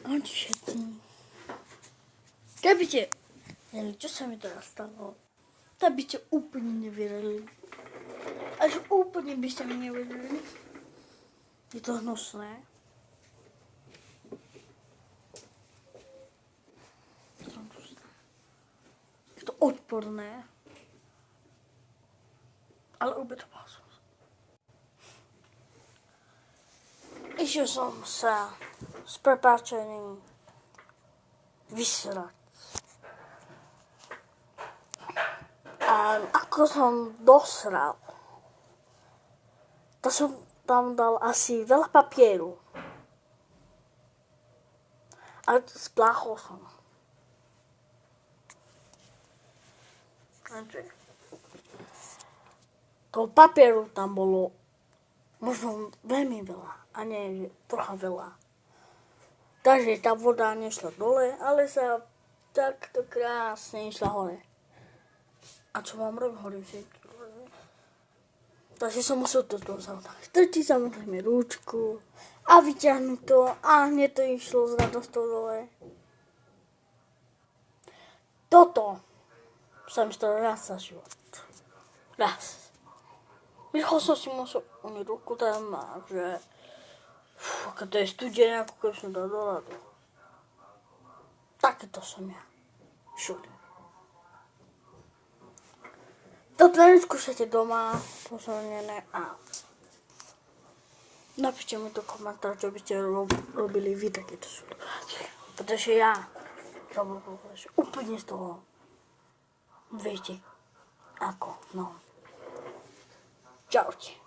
Ahojte všetci. Keby ste vedeli, čo sa mi teraz stalo, tak by ste úplne neverili. Až úplne by ste mi neverili. Je to hnusné. Je to odporné. Ale obetoval som sa. Išiel som sa s prepáčením vysrať. A ako som dosral, to som tam dal asi veľa papieru. Ale spláchol som. Toho papieru tam bolo možno veľmi veľa. A nie, trocha veľa. Takže tá voda nešla dole, ale sa takto krásne išla hore. A čo mám robiť? Hovorím si. Takže som musel toto zavdať. Strčiť samozrejme rúčku a vyťahnuť to a hneď to išlo z radosťou dole. Toto sa mi stalo raz za život. Raz. Rýchlo som si musel umyť ruku tam a že aké to je studené, ako keby som dal do ľadu. Takéto som ja. Všude. Toto neskúšajte doma, pozornené a napíšte mi do komentár, čo by ste robili vy takéto situácie. Pretože ja robím úplne z toho. Viete, ako, no. Čaute.